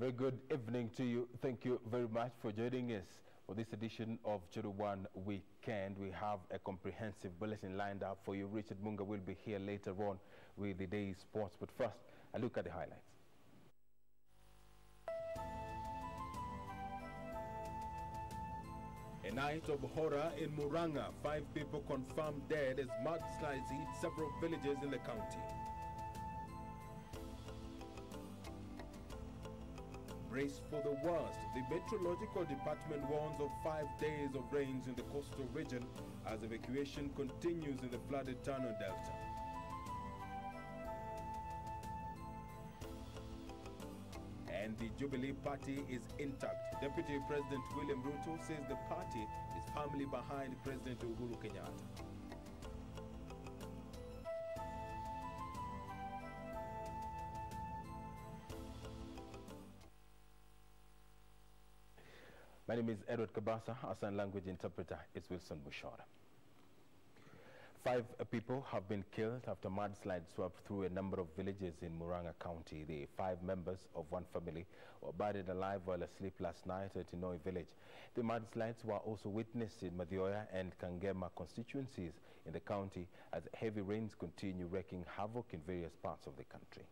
very good evening to you. Thank you very much for joining us for this edition of Channel 1 Weekend. We have a comprehensive bulletin lined up for you. Richard Munga will be here later on with the day's sports. But first, a look at the highlights. A night of horror in Muranga. 5 people confirmed dead as mudslides hit several villages in the county. Brace for the worst. The Meteorological Department warns of 5 days of rains in the coastal region as evacuation continues in the flooded Tano Delta. And the Jubilee Party is intact. Deputy President William Ruto says the party is firmly behind President Uhuru Kenyatta. My name is Edward Kabasa. Our sign language interpreter is Wilson Bushora. 5 people have been killed after mudslides swept through a number of villages in Muranga County. The 5 members of one family were buried alive while asleep last night at Inoi village. The mudslides were also witnessed in Madioya and Kangema constituencies in the county as heavy rains continue wreaking havoc in various parts of the country.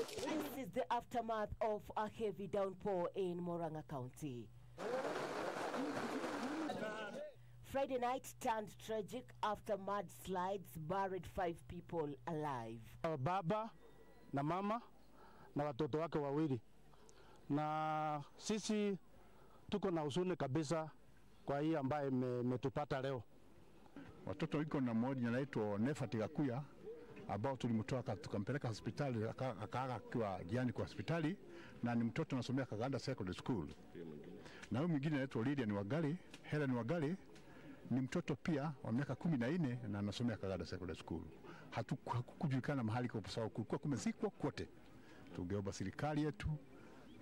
This is the aftermath of a heavy downpour in Muranga County. Friday night turned tragic after mudslides buried 5 people alive. Baba na mama na watoto wake wawili. Na sisi tuko na huzuni kabisa kwa hii ambaye metupata leo. Watoto wiko na mmoja anaitwa Nefati Gakuya ambao tulimtoa tukampeleka hospitali akaaga akiwa jiani kwa hospitali, na ni mtoto anasomea Kaganda Secondary School. Na huyu mwingine anaitwa Lydia Wagali, Helen Wagali, ni mtoto pia wa miaka 14 na anasomea Kaganda Secondary School. Hakujulikana mahali kwa sababu kulikuwa kumezikwa kote. Tungeomba serikali yetu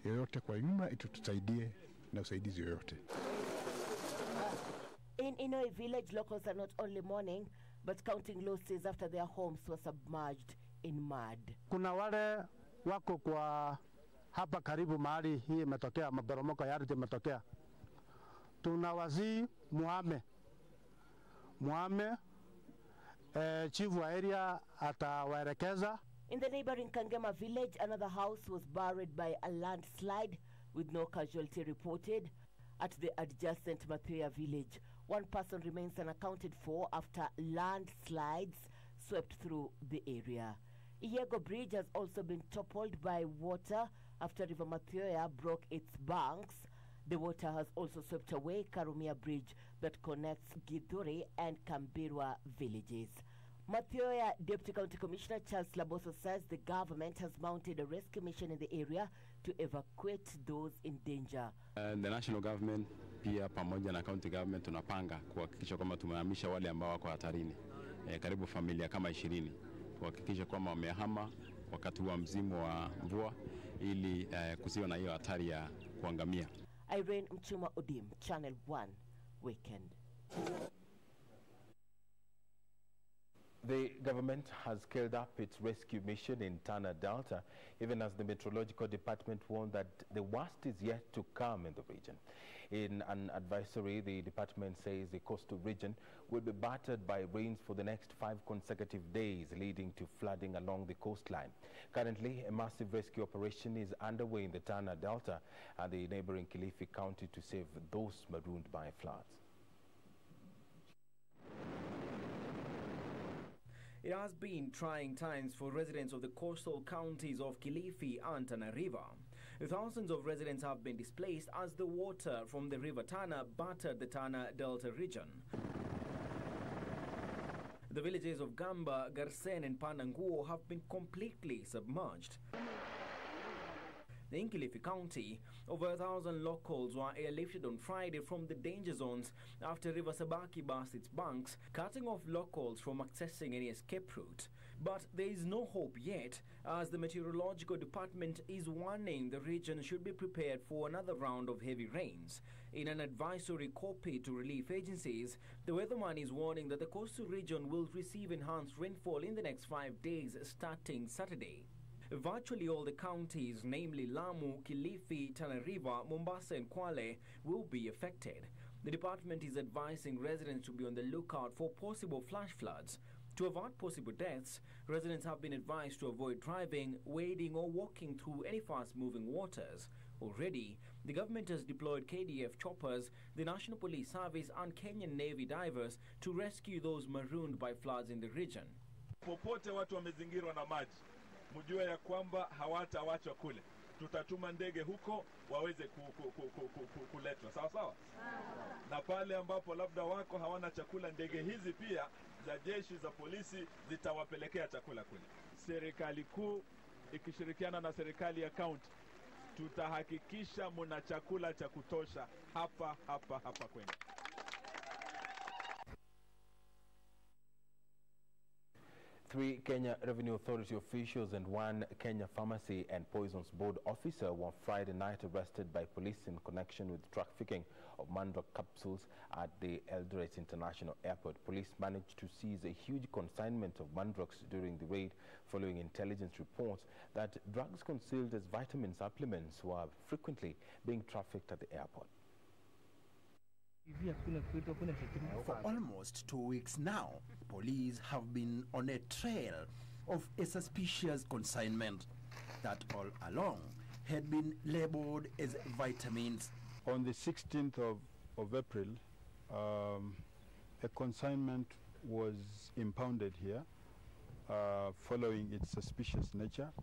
yoyote kwa nyuma itutusaidie na usaidizi yoyote. In Inoi village, locals are not only mourning but counting losses after their homes were submerged in mud. Kuna wale wako kwa hapa karibu mahali hii imetokea, maporomoko ya ardhi imetokea. Tunawazii muhame chief wa area atawaelekeza. In the neighboring Kangema village, another house was buried by a landslide with no casualty reported. At the adjacent Mathuya village, 1 person remains unaccounted for after landslides swept through the area. Iyego Bridge has also been toppled by water after River Mathuya broke its banks. The water has also swept away Karumia Bridge that connects Githuri and Kambirwa villages. Mathuya Deputy County Commissioner Charles Laboso says the government has mounted a rescue mission in the area to evacuate those in danger. The national government pia pamoja na county government tunapanga kuhakikisha kwamba tumehamisha wale ambao wako hatarini. Karibu familia kama 20 kuhakikisha kwamba wamehama wakati wa msimu wa mvua ili kusiwe na hiyo hatari ya kuangamia. Irene Mchuma Odim, Channel 1 Weekend. The government has scaled up its rescue mission in Tana Delta, even as the Meteorological Department warned that the worst is yet to come in the region. In an advisory, the department says the coastal region will be battered by rains for the next 5 consecutive days, leading to flooding along the coastline. Currently, a massive rescue operation is underway in the Tana Delta and the neighboring Kilifi County to save those marooned by floods. It has been trying times for residents of the coastal counties of Kilifi and Tana River. Thousands of residents have been displaced as the water from the River Tana battered the Tana Delta region. The villages of Gamba, Garsen and Pananguo have been completely submerged. In Kilifi County, over 1,000 locals were airlifted on Friday from the danger zones after River Sabaki burst its banks, cutting off locals from accessing any escape route. But there is no hope yet, as the Meteorological Department is warning the region should be prepared for another round of heavy rains. In an advisory copy to relief agencies, the weatherman is warning that the coastal region will receive enhanced rainfall in the next 5 days starting Saturday. Virtually all the counties, namely Lamu, Kilifi, Tana River, Mombasa and Kwale, will be affected. The department is advising residents to be on the lookout for possible flash floods. To avoid possible deaths, residents have been advised to avoid driving, wading or walking through any fast-moving waters. Already, the government has deployed KDF choppers, the National Police Service and Kenyan Navy divers to rescue those marooned by floods in the region. Popote watu wamezingirwa na maji, mjue ya kwamba hawatawachwa kule. Tutatuma ndege huko waweze kuletwa. Sawa sawa? Na pale ambapo labda wako hawana chakula, ndege hizi pia za jeshi za polisi zitawapelekea chakula kule. Serikali kuu ikishirikiana na serikali ya county tutahakikisha mna chakula cha kutosha hapa kwenu. Three Kenya Revenue Authority officials and one Kenya Pharmacy and Poisons Board officer were Friday night arrested by police in connection with trafficking of mandrake capsules at the ELDORET International Airport. Police managed to seize a huge consignment of mandrakes during the raid, following intelligence reports that drugs concealed as vitamin supplements were frequently being trafficked at the airport. For almost 2 weeks now, police have been on a trail of a suspicious consignment that all along had been labeled as vitamins. On the 16th of April, a consignment was impounded here following its suspicious nature.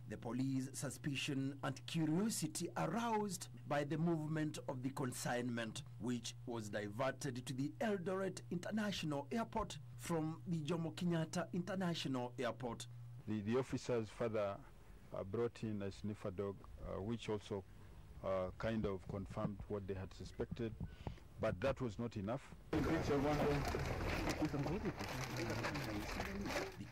The police suspicion and curiosity aroused by the movement of the consignment, which was diverted to the ELDORET International Airport from the Jomo Kenyatta International Airport. The officers further brought in a sniffer dog, which also kind of confirmed what they had suspected, but that was not enough. The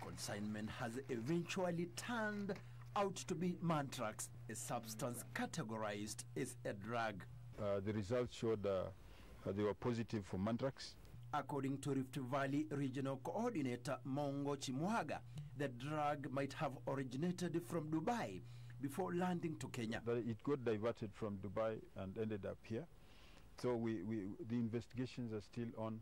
consignment has eventually turned out to be mandrax, a substance categorized as a drug. The results showed they were positive for mandrax. According to Rift Valley Regional Coordinator Mongo Chimwaga, the drug might have originated from Dubai before landing to Kenya. It got diverted from Dubai and ended up here. So the investigations are still on,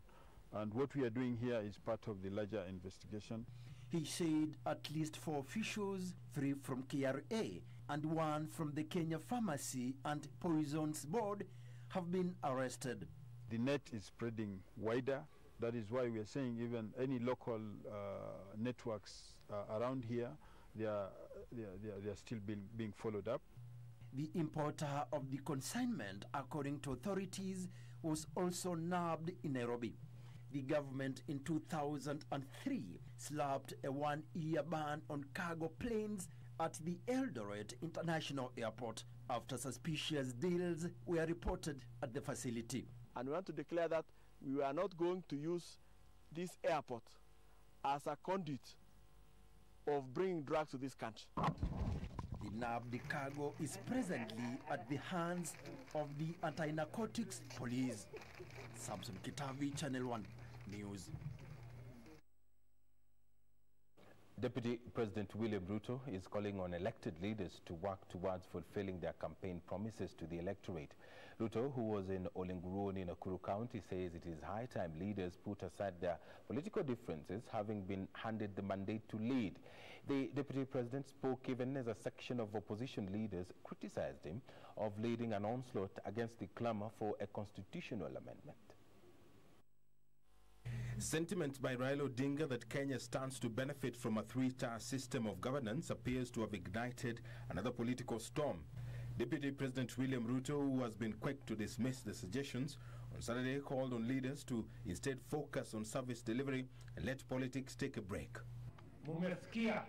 and what we are doing here is part of the larger investigation. He said at least 4 officials, 3 from KRA and 1 from the Kenya Pharmacy and Poisons Board, have been arrested. The net is spreading wider. That is why we are saying even any local networks around here, they are still being followed up. The importer of the consignment, according to authorities, was also nabbed in Nairobi. The government in 2003 slapped a 1-year ban on cargo planes at the ELDORET International Airport after suspicious deals were reported at the facility. And we want to declare that we are not going to use this airport as a conduit of bringing drugs to this country. The nabbed cargo is presently at the hands of the anti-narcotics police. Samson Kitavi, Channel 1 News. Deputy President William Ruto is calling on elected leaders to work towards fulfilling their campaign promises to the electorate. Ruto, who was in Olenguruoni in Nakuru County, says it is high time leaders put aside their political differences, having been handed the mandate to lead. The Deputy President spoke even as a section of opposition leaders criticized him of leading an onslaught against the clamor for a constitutional amendment. Sentiment by Raila Odinga that Kenya stands to benefit from a 3-tier system of governance appears to have ignited another political storm. Deputy President William Ruto, who has been quick to dismiss the suggestions, on Saturday called on leaders to instead focus on service delivery and let politics take a break. Mumesikia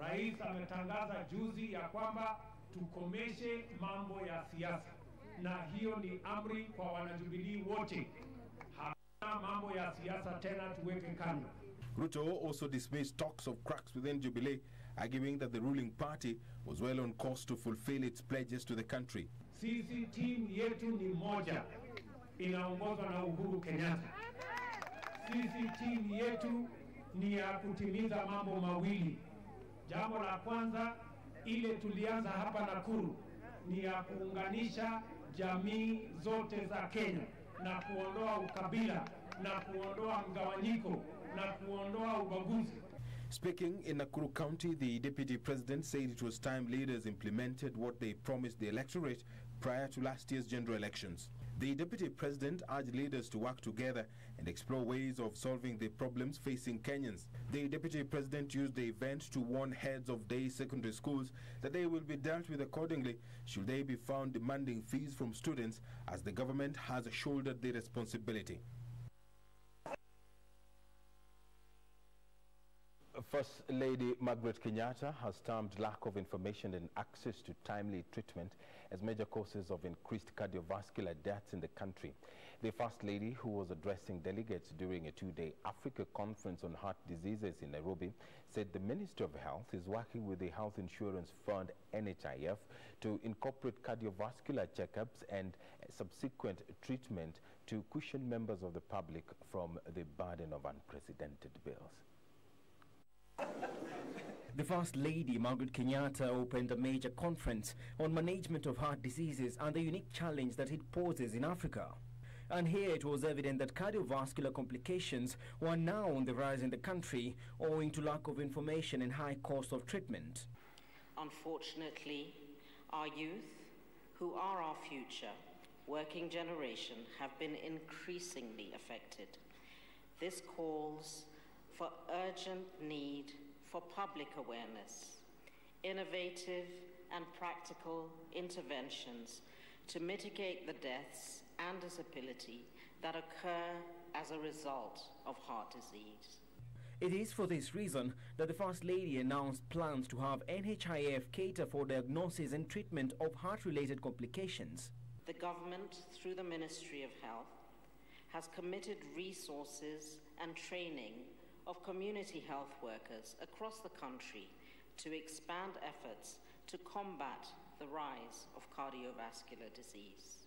Rais ametangaza juzi ya kwamba tukomeshe mambo ya siasa, na hiyo ni amri kwa wanajubilii wote. Mambo ya siasa tena tuweke kando. Ruto also dismissed talks of cracks within Jubilee, arguing that the ruling party was well on course to fulfill its pledges to the country. Sisi team yetu ni moja, inaongozwa na Uhuru Kenyatta. Sisi team yetu ni ya kutimiza mambo mawili. Jambo la kwanza ile tulianza hapa Nakuru ni ya kuunganisha jamii zote za Kenya na kuondoa ukabila na kuondoa mgawanyiko na kuondoa ubaguzi. Speaking in Nakuru County, the Deputy President said it was time leaders implemented what they promised the electorate prior to last year's general elections. The Deputy President urged leaders to work together and explore ways of solving the problems facing Kenyans. The Deputy President used the event to warn heads of day secondary schools that they will be dealt with accordingly should they be found demanding fees from students, as the government has shouldered the responsibility. First Lady Margaret Kenyatta has termed lack of information and access to timely treatment as major causes of increased cardiovascular deaths in the country. The First Lady, who was addressing delegates during a two-day Africa conference on heart diseases in Nairobi, said the Ministry of Health is working with the Health Insurance Fund, NHIF, to incorporate cardiovascular checkups and subsequent treatment to cushion members of the public from the burden of unprecedented bills. The First Lady, Margaret Kenyatta, opened a major conference on management of heart diseases and the unique challenge that it poses in Africa. And here it was evident that cardiovascular complications were now on the rise in the country owing to lack of information and high cost of treatment. Unfortunately, our youth, who are our future, working generation, have been increasingly affected. This calls for urgent need for public awareness, innovative and practical interventions to mitigate the deaths and disability that occur as a result of heart disease. It is for this reason that the First Lady announced plans to have NHIF cater for diagnosis and treatment of heart-related complications. The government, through the Ministry of Health, has committed resources and training of community health workers across the country to expand efforts to combat the rise of cardiovascular disease.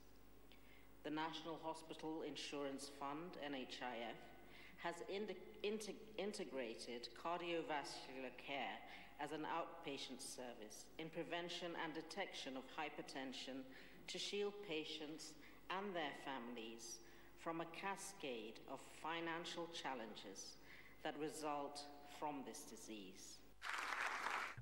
The National Hospital Insurance Fund, NHIF, has integrated cardiovascular care as an outpatient service in prevention and detection of hypertension to shield patients and their families from a cascade of financial challenges that result from this disease.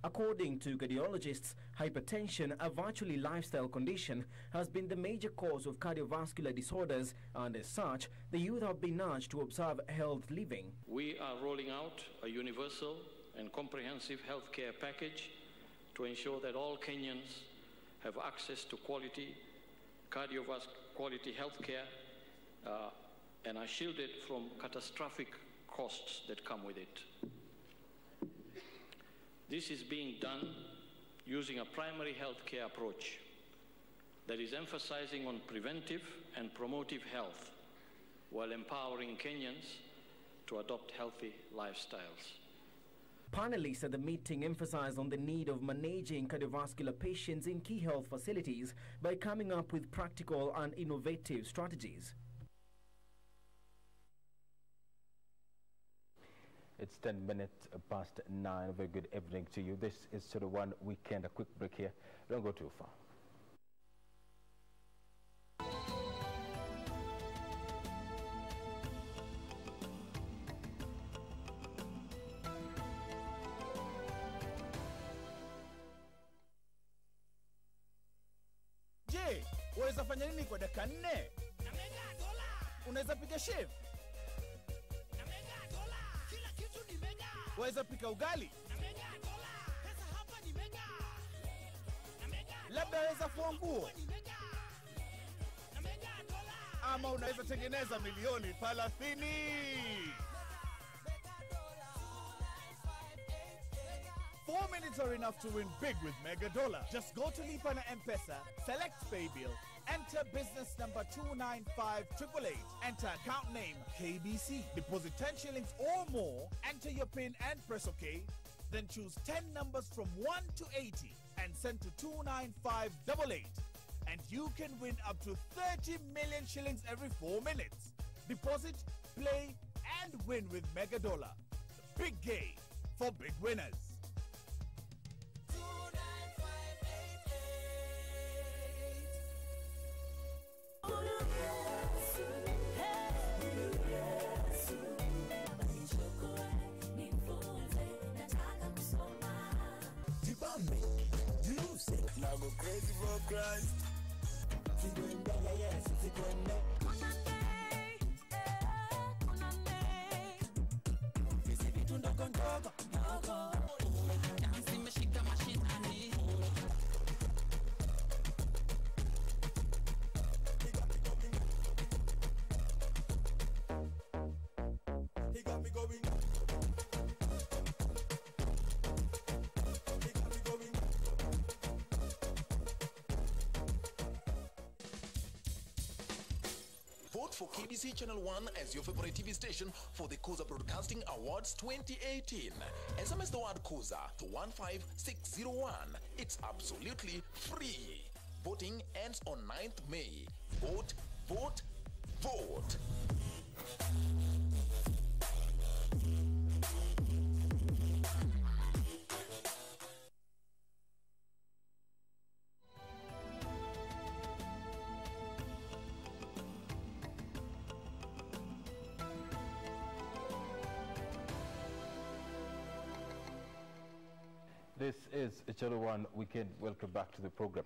According to cardiologists, hypertension, a virtually lifestyle condition, has been the major cause of cardiovascular disorders, and as such, the youth have been urged to observe health living. We are rolling out a universal and comprehensive healthcare package to ensure that all Kenyans have access to quality healthcare and are shielded from catastrophic costs that come with it. This is being done using a primary healthcare approach that is emphasizing on preventive and promotive health while empowering Kenyans to adopt healthy lifestyles. Panelists at the meeting emphasized on the need of managing cardiovascular patients in key health facilities by coming up with practical and innovative strategies. It's 10 minutes past 9. Very good evening to you. This is sort of one weekend. A quick break here. Don't go too far. Je, waweza fanya nini kwa dakika 4? Unaweza piga chef? Waweza pika ugali? Labda waweza fua nguo? Ama unaweza tengeneza milioni 30? Four minutes are enough to win big with Mega Dollar. Just go to Lipa na M-Pesa, select Pay Bill, enter business number 295888, enter account name KBC, deposit 10 shillings or more, enter your PIN and press OK, then choose 10 numbers from 1 to 80 and send to 29588. And you can win up to 30 million shillings every 4 minutes. Deposit, play, and win with Mega Dollar. The big game for big winners. make music. Now go crazy for Christ. He got me going. Vote for KBC Channel 1 as your favorite TV station for the Koza Broadcasting Awards 2018. SMS the word Koza to 15601. It's absolutely free. Voting ends on 9th May. Vote, vote, vote. This is Channel 1 Weekend. Welcome back to the program.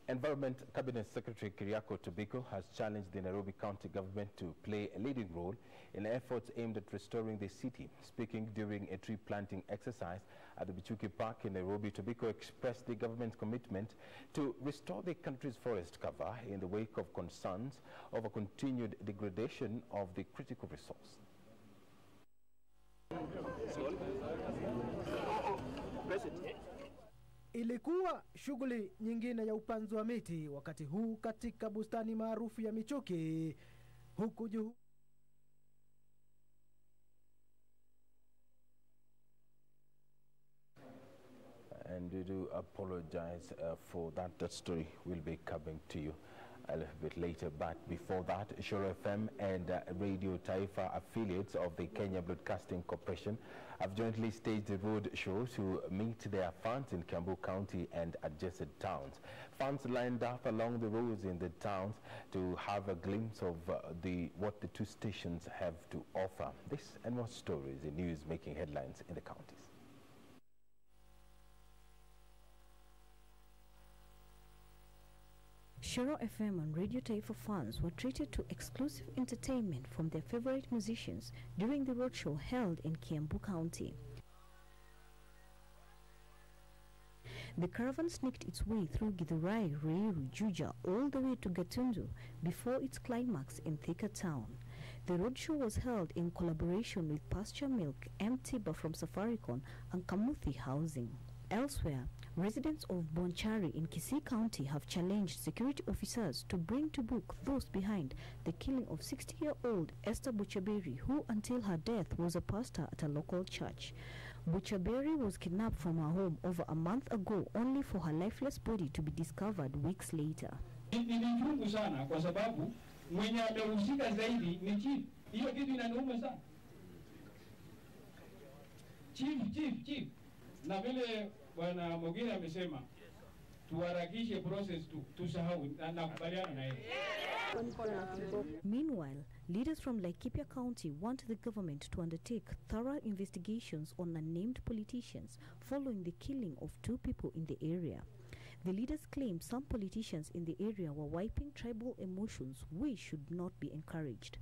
Environment Cabinet Secretary Kiriako Tobiko has challenged the Nairobi County government to play a leading role in efforts aimed at restoring the city. Speaking during a tree planting exercise at the Bichuki Park in Nairobi, Tobiko expressed the government's commitment to restore the country's forest cover in the wake of concerns over continued degradation of the critical resource. Ilikuwa shughuli nyingine ya upanzi wa miti wakati huu katika bustani maarufu ya Michuki, huku And we do apologize for that. That story will be coming to you a little bit later. But before that, Shoro FM and Radio Taifa affiliates of the Kenya Broadcasting Corporation have jointly staged a road show to meet their fans in Kiambu County and adjacent towns. Fans lined up along the roads in the towns to have a glimpse of what the two stations have to offer. This and more stories in news making headlines in the counties. Shoro FM and Radio Taifa fans were treated to exclusive entertainment from their favorite musicians during the roadshow held in Kiambu County. The caravan sneaked its way through Githurai, Ruiru, Juja, all the way to Gatundu before its climax in Thika town. The roadshow was held in collaboration with Pasture Milk, M-Tiba from Safaricom, and Kamuthi Housing. Elsewhere, residents of Bonchari in Kisii County have challenged security officers to bring to book those behind the killing of 60-year-old Esther Buchaberi, who until her death was a pastor at a local church. Buchaberi was kidnapped from her home over a month ago, only for her lifeless body to be discovered weeks later. Ni chungu sana kwa sababu mwenye amehusika zaidi ni chief. Hiyo kitu inaniuma sana. Chief. Na vile Bwana Mogire amesema tuharakishe process tusahau na kubaliana na yeye. Meanwhile, leaders from Laikipia County want the government to undertake thorough investigations on unnamed politicians following the killing of 2 people in the area. The leaders claim some politicians in the area were wiping tribal emotions, which should not be encouraged.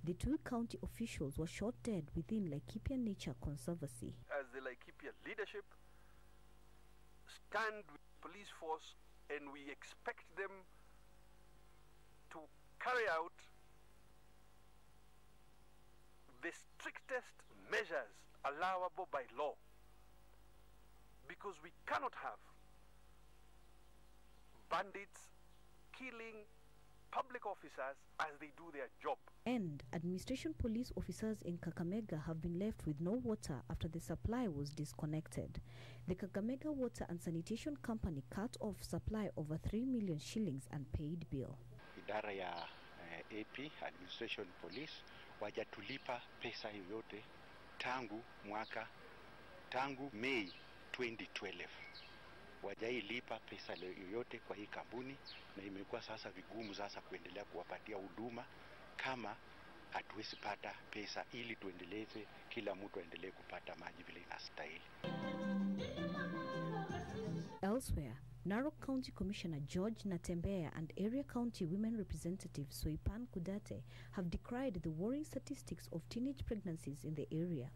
The 2 county officials were shot dead within Laikipia Nature Conservancy. As the Laikipia leadership, stand with the police force, and we expect them to carry out the strictest measures allowable by law, because we cannot have bandits killing public officers as they do their job. And administration police officers in KAKAMEGA have been left with no water after the supply was disconnected. The KAKAMEGA Water and Sanitation Company cut off supply over 3 million shillings unpaid bill. Idara ya AP, administration police, wajatulipa pesa yoyote tangu Mei 2012. Wajailipa pesa yoyote kwa hii kampuni, na imekuwa sasa vigumu sasa kuendelea kuwapatia huduma kama hatuwezi pata pesa ili tuendeleze kila mtu aendelee kupata maji vile inastahili. Elsewhere, Narok County Commissioner George Natembea and Area County Women Representative Soipan Kudate have decried the worrying statistics of teenage pregnancies in the area.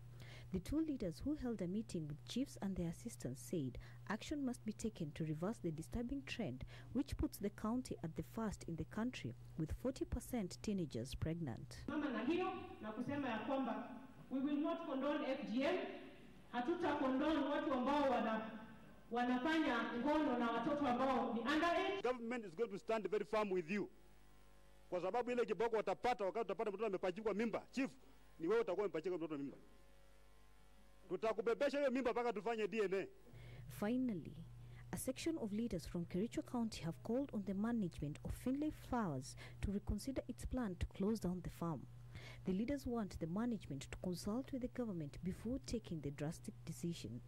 The two leaders who held a meeting with chiefs and their assistants said action must be taken to reverse the disturbing trend, which puts the county at the first in the country with 40% teenagers pregnant. Mama na hiyo na kusema ya kwamba we will not condone FGM, hatuta condone watu ambao wanafanya ngono na watoto ambao ni underage. Government is going to stand very firm with you. Kwa sababu ile kiboko watapata wakati utapata mtoto amepachikwa mimba, chief, ni wewe utakuwa umepachikwa mtoto mimba. Tutakubebesha hiyo mimba mpaka tufanye DNA. Finally, a section of leaders from Kericho County have called on the management of Finlay Flowers to reconsider its plan to close down the farm. The leaders want the management to consult with the government before taking the drastic decision.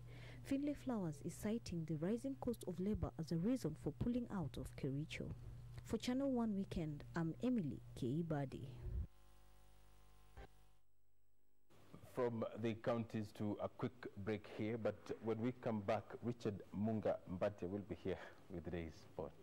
Finlay Flowers is citing the rising cost of labor as a reason for pulling out of Kericho. For Channel 1 Weekend, I'm Emily Keibadi. From the counties to a quick break here, but when we come back, Richard Munga Mbate will be here with today's sports.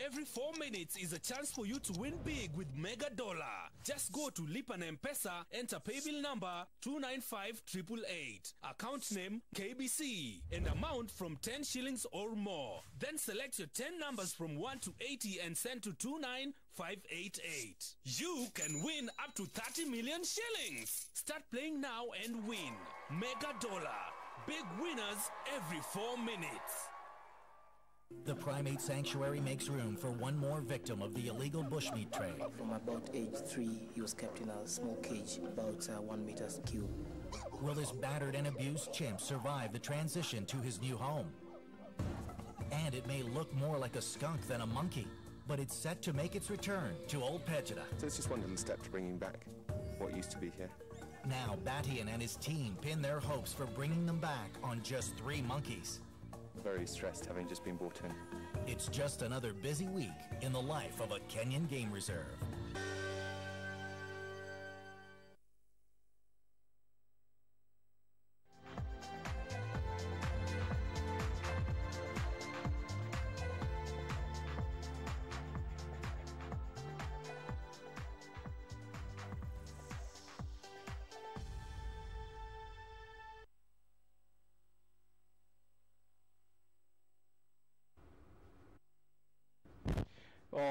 Every 4 minutes is a chance for you to win big with Mega Dollar. Just go to Lipa na M-Pesa, enter paybill number 295888, account name KBC, and amount from 10 shillings or more. Then select your 10 numbers from 1 to 80 and send to 29588. You can win up to 30 million shillings. Start playing now and win. Mega Dollar. Big winners every 4 minutes. The primate sanctuary makes room for one more victim of the illegal bushmeat trade. From about age 3, he was kept in a small cage, about 1 meter cube. Will this battered and abused chimp survive the transition to his new home? And it may look more like a skunk than a monkey, but it's set to make its return to Old Pejada. So it's just one little step to bringing back what used to be here. Now, Batian and his team pin their hopes for bringing them back on just 3 monkeys. Very stressed having just been brought in. It's just another busy week in the life of a Kenyan game reserve.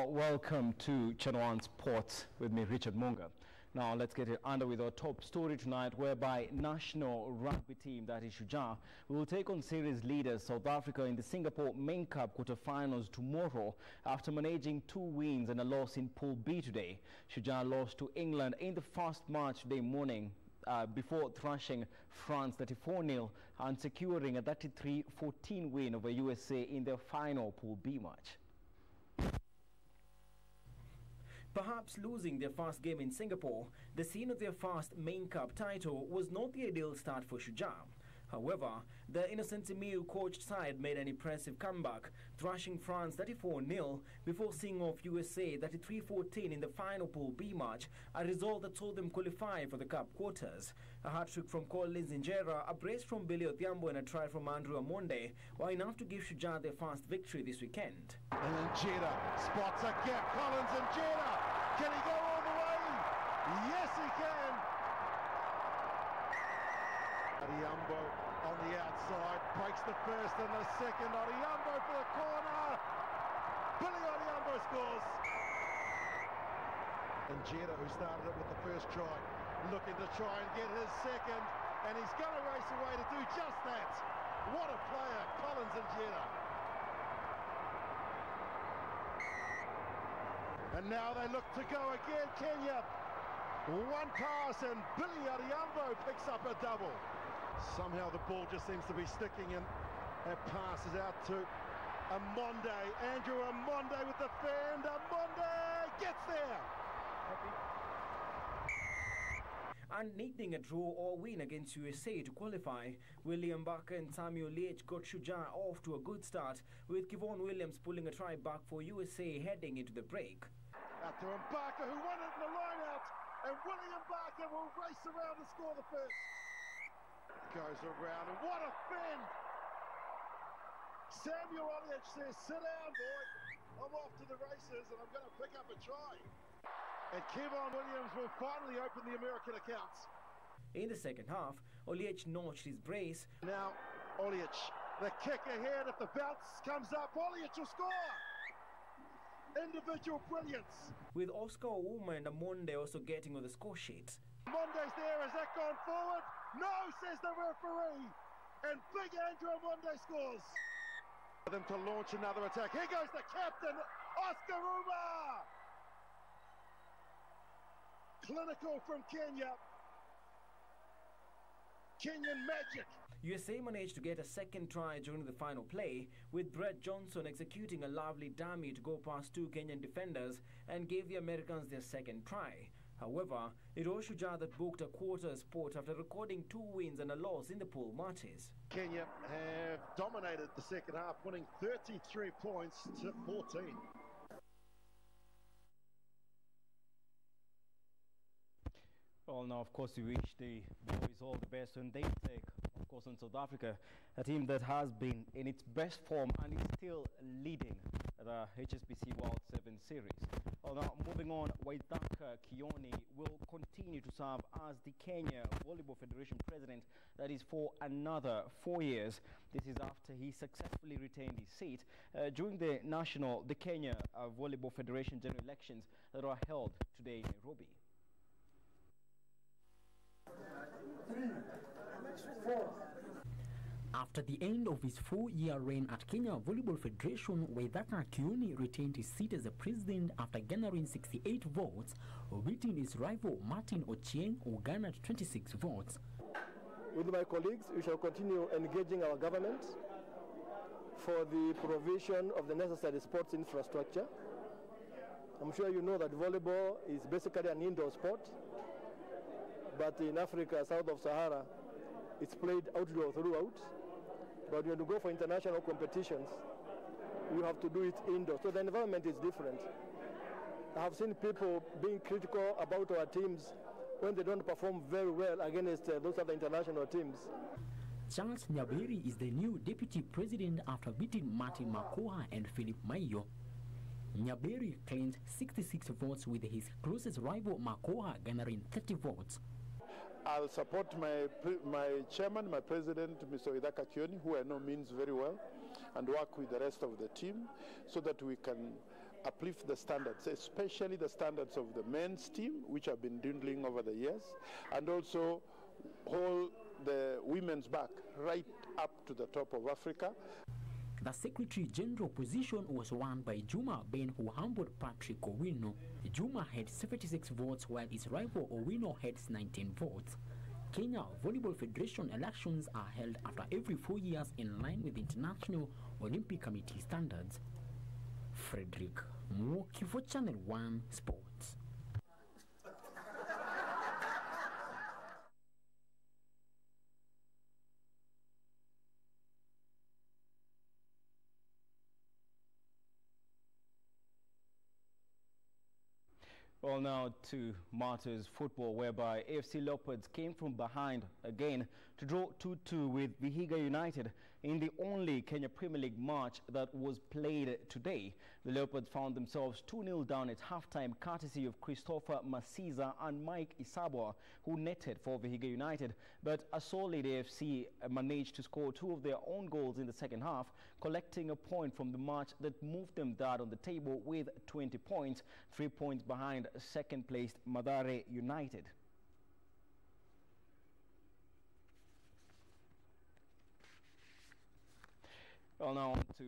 Welcome to Channel 1 Sports with me, Richard Munga. Now let's get it under with our top story tonight, whereby national rugby team, that is Shujaa, will take on series leaders South Africa in the Singapore Main Cup quarterfinals tomorrow after managing 2 wins and a loss in Pool B today. Shujaa lost to England in the first match today morning before thrashing France 34-0 and securing a 33-14 win over USA in their final Pool B match. Perhaps losing their first game in Singapore, the scene of their first Main Cup title, was not the ideal start for Shujaa. However, the Innocent Simiyu coached side made an impressive comeback, thrashing France 34-0 before seeing off USA 33-14 in the final Pool B match, a result that saw them qualify for the Cup quarters. A hat-trick from Collins Injera, a brace from Billy Odhiambo and a try from Andrew Amonde were enough to give Shujaa their first victory this weekend. And Injera spots a gap. Collins Injera, can he go all the way? Yes, he can. Odhiambo on the outside, breaks the first and the second. Odhiambo for the corner. Billy Odhiambo scores. Injera, who started it with the first try, looking to try and get his second, and he's going to race away to do just that. What a player, Collins Injera. And now they look to go again, Kenya. One pass and Billy Odhiambo picks up a double. Somehow the ball just seems to be sticking and it passes out to Amonde. Andrew Amonde with the fend. Amonde gets there. and needing a draw or win against USA to qualify. William Barker and Samuel Leach got Shujaa off to a good start, with Kevon Williams pulling a try back for USA heading into the break. Out to Barker, who won it in the line-out, and William Barker will race around to score the first. Goes around, and what a fend! Samuel Leach says, sit down, boy. I'm off to the races, and I'm going to pick up a try. And Kevon Williams will finally open the American accounts. In the second half, Oliech notched his brace. Now, Oliech, the kick ahead. If the bounce comes up, Oliech will score. Individual brilliance. With Oscar Ouma and Amonde also getting on the score sheet. Amonde's there. Has that gone forward? No, says the referee. And big Andrew Amonde scores. For them to launch another attack. Here goes the captain, Oscar Ouma. Clinical from Kenya. Kenyan magic. USA managed to get a second try during the final play, with Brett Johnson executing a lovely dummy to go past two Kenyan defenders and gave the Americans their second try. However, it was Shujaa that booked a quarter spot after recording 2 wins and a loss in the pool matches. Kenya have dominated the second half, winning 33 points to 14. Well, now, of course, we wish the boys all the best when they take, of course, on South Africa, a team that has been in its best form and is still leading the HSBC World 7 Series. Well, now, moving on, Waithaka Kioni will continue to serve as the Kenya Volleyball Federation president, that is for another 4 years. This is after he successfully retained his seat during the Kenya Volleyball Federation general elections that are held today in Nairobi. 3, 4. After the end of his 4-year reign at Kenya Volleyball Federation, Waithaka Kioni retained his seat as the president after garnering 68 votes, beating his rival Martin Ochieng, who garnered 26 votes. With my colleagues, we shall continue engaging our government for the provision of the necessary sports infrastructure. I'm sure you know that volleyball is basically an indoor sport, but in Africa, south of Sahara, it's played outdoor throughout. But when you go for international competitions, you have to do it indoors. So the environment is different. I have seen people being critical about our teams when they don't perform very well against those other international teams. Charles Nyaberi is the new deputy president after beating Martin Makoha and Philip Maiyo. Nyaberi claimed 66 votes, with his closest rival Makoha garnering 30 votes. I'll support my chairman, my president, Mr. Waithaka Kioni, who I know means very well, and work with the rest of the team so that we can uplift the standards, especially the standards of the men's team, which have been dwindling over the years, and also hold the women's back right up to the top of Africa. The Secretary General position was won by Juma Ben, who humbled Patrick Owino. Juma had 76 votes, while his rival Owino had 19 votes. Kenya Volleyball Federation elections are held after every 4 years in line with International Olympic Committee standards. Frederick Mwoki for Channel 1 Sports. Well, now to Martyrs football, whereby AFC Leopards came from behind again to draw 2-2 with Vihiga United in the only Kenya Premier League match that was played today. The Leopards found themselves 2-0 down at halftime, courtesy of Christopher Masiza and Mike Isabwa, who netted for Vihiga United. But a solid AFC managed to score 2 of their own goals in the second half, collecting a point from the match that moved them third on the table with 20 points, 3 points behind second-placed Mathare United. Well, now on to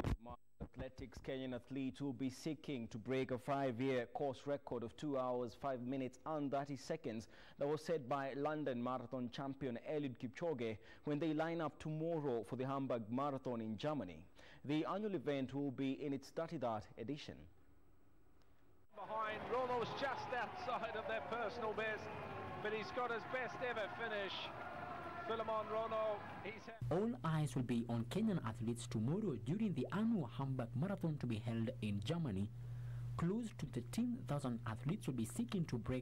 athletics. Kenyan athletes will be seeking to break a 5-year course record of 2 hours, 5 minutes and 30 seconds that was set by London Marathon champion Eliud Kipchoge when they line up tomorrow for the Hamburg Marathon in Germany. The annual event will be in its 33rd edition. Behind, Ronald's just outside of their personal best. but he's got his best ever finish. Philemon Rono, All eyes will be on Kenyan athletes tomorrow during the annual Hamburg Marathon to be held in Germany. Close to 13,000 athletes will be seeking to break